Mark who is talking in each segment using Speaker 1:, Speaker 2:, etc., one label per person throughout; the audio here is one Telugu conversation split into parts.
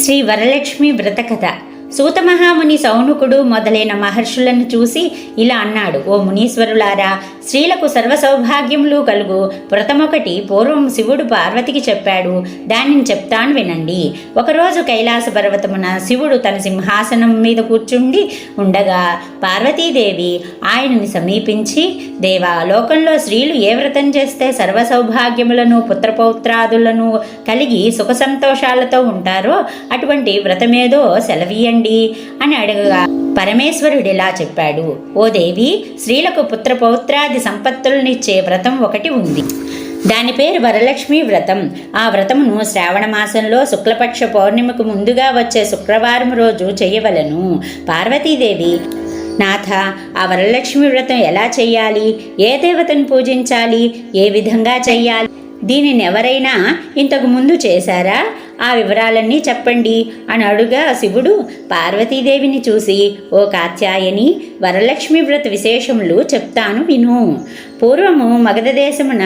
Speaker 1: శ్రీ వరలక్ష్మి వ్రత కథ. సూతమహాముని సౌనకుడు మొదలైన మహర్షులను చూసి ఇలా అన్నాడు: ఓ మునీశ్వరులారా, స్త్రీలకు సర్వ సౌభాగ్యములు కలుగు వ్రతమొకటి పూర్వం శివుడు పార్వతికి చెప్పాడు. దానిని చెప్తాను వినండి. ఒకరోజు కైలాస పర్వతమున శివుడు తన సింహాసనం మీద కూర్చుండి ఉండగా పార్వతీదేవి ఆయనని సమీపించి, దేవా, లోకంలో స్త్రీలు ఏ వ్రతం చేస్తే సర్వ సౌభాగ్యములను పుత్రపౌత్రాదులను కలిగి సుఖ సంతోషాలతో ఉంటారో అటువంటి వ్రతమేదో సెలవీయండి అని అడగగా పరమేశ్వరుడిలా చెప్పాడు: ఓ దేవి, స్త్రీలకు పుత్రపౌత్రాది సంపత్తులనిచ్చే వ్రతం ఒకటి ఉంది. దాని పేరు వరలక్ష్మి వ్రతం. ఆ వ్రతమును శ్రావణ మాసంలో శుక్లపక్ష పౌర్ణిమకు ముందుగా వచ్చే శుక్రవారం రోజు చేయవలను. పార్వతీదేవి: నాథ, ఆ వరలక్ష్మి వ్రతం ఎలా చెయ్యాలి? ఏ దేవతను పూజించాలి? ఏ విధంగా చెయ్యాలి? దీనిని ఎవరైనా ఇంతకు ముందు చేశారా? ఆ వివరాలన్నీ చెప్పండి అని అడుగా శివుడు పార్వతీదేవిని చూసి, ఓ కాత్యాయని, వరలక్ష్మి వ్రత విశేషములు చెప్తాను విను. పూర్వము మగధ దేశమున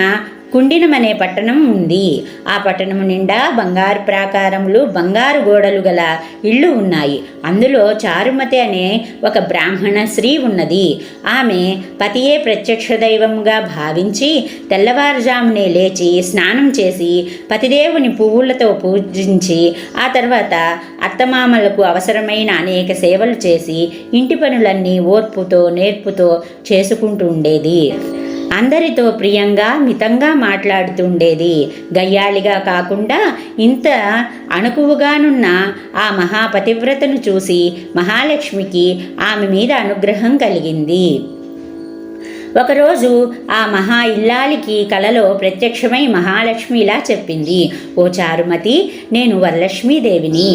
Speaker 1: కుండినమనే పట్టణం ఉంది. ఆ పట్టణము నిండా బంగారు ప్రాకారములు, బంగారు గోడలు గల ఇళ్ళు ఉన్నాయి. అందులో చారుమతి అనే ఒక బ్రాహ్మణ స్త్రీ ఉన్నది. ఆమె పతియే ప్రత్యక్ష దైవముగా భావించి తెల్లవారుజామునే లేచి స్నానం చేసి పతిదేవుని పువ్వులతో పూజించి ఆ తర్వాత అత్తమామలకు అవసరమైన అనేక సేవలు చేసి ఇంటి పనులన్నీ ఓర్పుతో నేర్పుతో చేసుకుంటూ ఉండేది. అందరితో ప్రియంగా మితంగా మాట్లాడుతుండేది. గయ్యాళిగా కాకుండా ఇంత అణకువగానున్న ఆ మహాపతివ్రతను చూసి మహాలక్ష్మికి ఆమె మీద అనుగ్రహం కలిగింది. ఒకరోజు ఆ మహా ఇల్లాలికి కలలో ప్రత్యక్షమై మహాలక్ష్మి ఇలా చెప్పింది: ఓ చారుమతి, నేను వరలక్ష్మీదేవిని.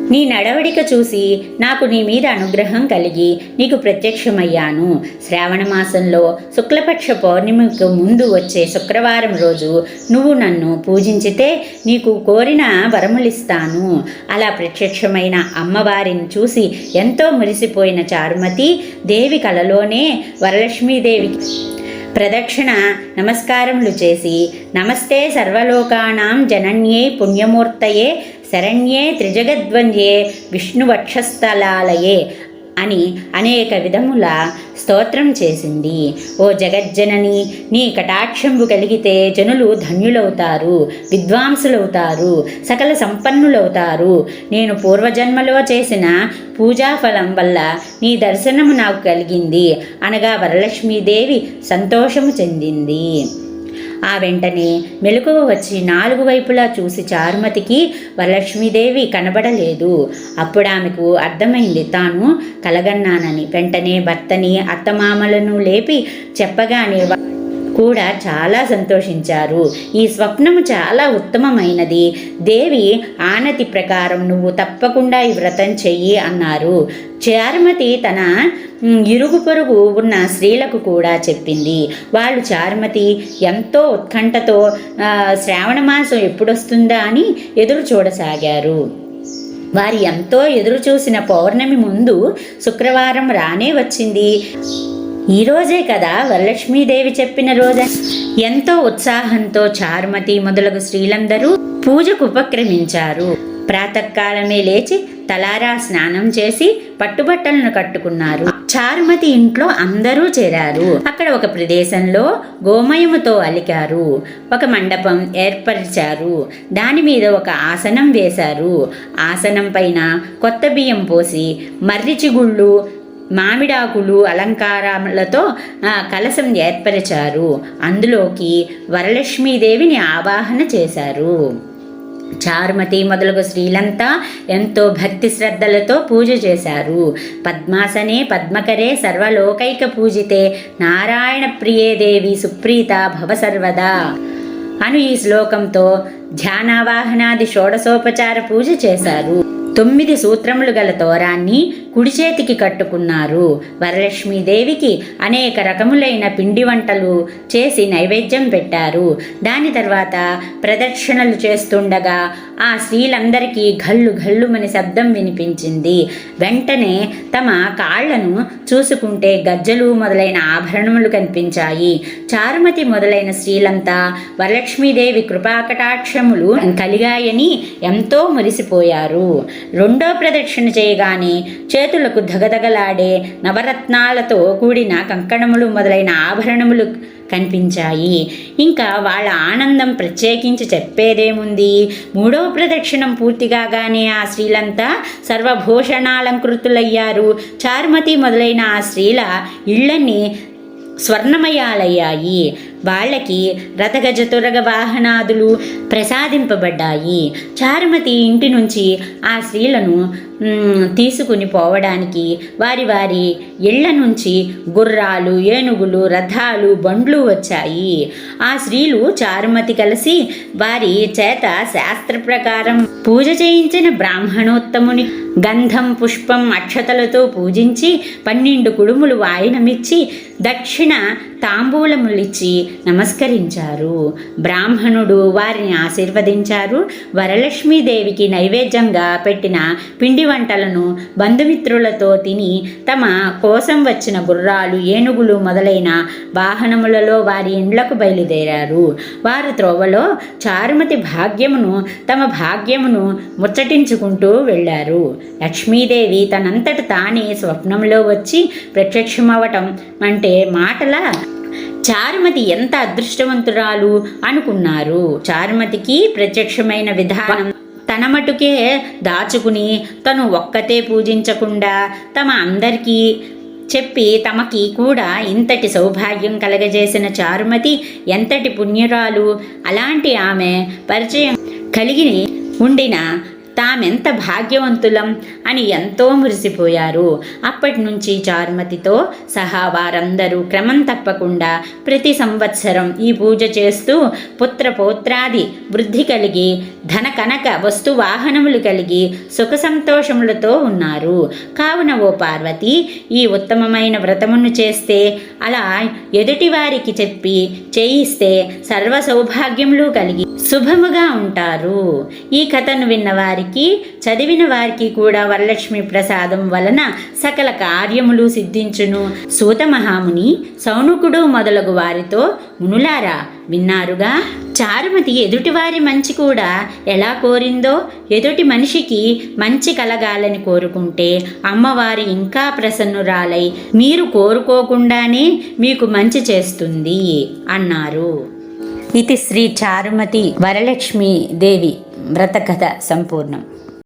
Speaker 1: నీ నడవడిక చూసి నాకు నీ మీద అనుగ్రహం కలిగి నీకు ప్రత్యక్షమయ్యాను. శ్రావణ మాసంలో శుక్లపక్ష పౌర్ణిమకు ముందు వచ్చే శుక్రవారం రోజు నువ్వు నన్ను పూజించితే నీకు కోరిన వరములిస్తాను. అలా ప్రత్యక్షమైన అమ్మవారిని చూసి ఎంతో మురిసిపోయిన చారుమతి దేవి కలలోనే వరలక్ష్మీదేవికి ప్రదక్షిణ నమస్కారములు చేసి, నమస్తే సర్వలోకానాం జనన్యే పుణ్యమూర్తయే శరణ్యే త్రిజగద్వంద్యే విష్ణువక్షస్థలాలయే అని అనేక విధముల స్తోత్రం చేసింది. ఓ జగజ్జనని, నీ కటాక్షంబు కలిగితే జనులు ధన్యులవుతారు, విద్వాంసులవుతారు, సకల సంపన్నులవుతారు. నేను పూర్వజన్మలో చేసిన పూజాఫలం వల్ల నీ దర్శనము నాకు కలిగింది అనగా వరలక్ష్మీదేవి సంతోషము చెందింది. ఆ వెంటనే మెలకువ వచ్చి 4 వైపులా చూసి చారుమతికి వరలక్ష్మీదేవి కనబడలేదు. అప్పుడు ఆమెకు అర్థమైంది తాను కలగన్నానని. వెంటనే భర్తని అత్తమామలను లేపి చెప్పగానే కూడా చాలా సంతోషించారు. ఈ స్వప్నము చాలా ఉత్తమమైనది. దేవి ఆనతి ప్రకారం నువ్వు తప్పకుండా ఈ వ్రతం చెయ్యి అన్నారు. చారుమతి తన ఇరుగు పొరుగు ఉన్న స్త్రీలకు కూడా చెప్పింది. వాళ్ళు చారుమతి ఎంతో ఉత్కంఠతో శ్రావణ మాసం ఎప్పుడొస్తుందా అని ఎదురు చూడసాగారు. వారి ఎంతో ఎదురు చూసిన పౌర్ణమి ముందు శుక్రవారం రానే వచ్చింది. ఈరోజే కదా వరలక్ష్మీదేవి చెప్పిన రోజు. ఎంతో ఉత్సాహంతో చారుమతి మొదలగు స్త్రీలందరూ పూజకు ఉపక్రమించారు. ప్రాతకాలమే లేచి తలారా స్నానం చేసి పట్టుబట్టలను కట్టుకున్నారు. చారుమతి ఇంట్లో అందరూ చేరారు. అక్కడ ఒక ప్రదేశంలో గోమయముతో అలికారు. ఒక మండపం ఏర్పరిచారు. దాని మీద ఒక ఆసనం వేశారు. ఆసనం పైన కొత్త బియ్యం పోసి మర్రిచిగుళ్ళు, మామిడాకులు అలంకారాలతో కలశం ఏర్పరిచారు. అందులోకి వరలక్ష్మీదేవిని ఆవాహన చేశారు. చారుమతి మొదలగు స్త్రీలంతా ఎంతో భక్తి శ్రద్ధలతో పూజ చేశారు. పద్మాసనే పద్మకరే సర్వలోకైక పూజితే నారాయణ ప్రియే దేవి సుప్రీత భవ సర్వదా అను ఈ శ్లోకంతో ధ్యానావాహనాది షోడశోపచార పూజ చేశారు. 9 సూత్రములు గల తోరాన్ని కుడి చేతికి కట్టుకున్నారు. వరలక్ష్మీదేవికి అనేక రకములైన పిండి వంటలు చేసి నైవేద్యం పెట్టారు. దాని తర్వాత ప్రదక్షిణలు చేస్తుండగా ఆ స్త్రీలందరికీ ఘల్లు ఘల్లుమని శబ్దం వినిపించింది. వెంటనే తమ కాళ్లను చూసుకుంటే గజ్జలు మొదలైన ఆభరణములు కనిపించాయి. చారుమతి మొదలైన స్త్రీలంతా వరలక్ష్మీదేవి కృపాకటాక్షములు కలిగాయని ఎంతో మురిసిపోయారు. రెండో ప్రదక్షిణ చేయగానే చేతులకు దగదగలాడే నవరత్నాలతో కూడిన కంకణములు మొదలైన ఆభరణములు కనిపించాయి. ఇంకా వాళ్ళ ఆనందం ప్రత్యేకించి చెప్పేదేముంది. మూడవ ప్రదక్షిణం పూర్తి కాగానే ఆ స్త్రీలంతా సర్వభూషణాలంకృతులయ్యారు. చారుమతి మొదలైన ఆ స్త్రీల ఇళ్ళని స్వర్ణమయాలయ్యాయి. వాళ్ళకి రథగజతురగ వాహనాదులు ప్రసాదింపబడ్డాయి. చారుమతి ఇంటి నుంచి ఆ స్త్రీలను తీసుకుని పోవడానికి వారి వారి ఇళ్ల నుంచి గుర్రాలు, ఏనుగులు, రథాలు, బండ్లు వచ్చాయి. ఆ స్త్రీలు చారుమతి కలిసి వారి చేత శాస్త్ర ప్రకారం పూజ చేయించిన బ్రాహ్మణోత్తముని గంధం, పుష్పం, అక్షతలతో పూజించి 12 కుడుములు వాయనమిచ్చి దక్షిణ తాంబూలములిచ్చి నమస్కరించారు. బ్రాహ్మణుడు వారిని ఆశీర్వదించారు. వరలక్ష్మీదేవికి నైవేద్యంగా పెట్టిన పిండి వంటలను బంధుమిత్రులతో తిని తమ కోసం వచ్చిన గుర్రాలు, ఏనుగులు మొదలైన వాహనములలో వారి ఇండ్లకు బయలుదేరారు. వారు త్రోవలో చారుమతి భాగ్యమును తమ భాగ్యమును ముచ్చటించుకుంటూ వెళ్ళారు. లక్ష్మీదేవి తనంతట తానే స్వప్నంలో వచ్చి ప్రత్యక్షమవటం అంటే మాటల చారుమతి ఎంత అదృష్టవంతురాలు అనుకున్నారు. చారుమతికి ప్రత్యక్షమైన విధానం తన మటుకే దాచుకుని తను ఒక్కతే పూజించకుండా తమ అందరికీ చెప్పి తమకి కూడా ఇంతటి సౌభాగ్యం కలగజేసిన చారుమతి ఎంతటి పుణ్యురాలు. అలాంటి ఆమె పరిచయం కలిగి ఉండిన తామెంత భాగ్యవంతులం అని ఎంతో మురిసిపోయారు. అప్పటి నుంచి చారుమతితో సహా వారందరూ క్రమం తప్పకుండా ప్రతి సంవత్సరం ఈ పూజ చేస్తూ పుత్ర పౌత్రాది వృద్ధి కలిగి ధన కనక వస్తు వాహనములు కలిగి సుఖ సంతోషములతో ఉన్నారు. కావున ఓ పార్వతి, ఈ ఉత్తమమైన వ్రతమును చేస్తే, అలా ఎదుటి వారికి చెప్పి చేయిస్తే సర్వ సౌభాగ్యములు కలిగి శుభముగా ఉంటారు. ఈ కథను విన్నవారికి, చదివిన వారికి కూడా వరలక్ష్మి ప్రసాదం వలన సకల కార్యములు సిద్ధించును. సూత మహాముని, సౌనకుడు మొదలగు వారితో, మునులారా విన్నారుగా, చారుమతి ఎదుటివారి మంచి కూడా ఎలా కోరిందో, ఎదుటి మనిషికి మంచి కలగాలని కోరుకుంటే అమ్మవారి ఇంకా ప్రసన్నురాలై మీరు కోరుకోకుండానే మీకు మంచి చేస్తుంది అన్నారు. ఇది శ్రీ చారుమతి వరలక్ష్మీ దేవి వ్రతకథ సంపూర్ణం.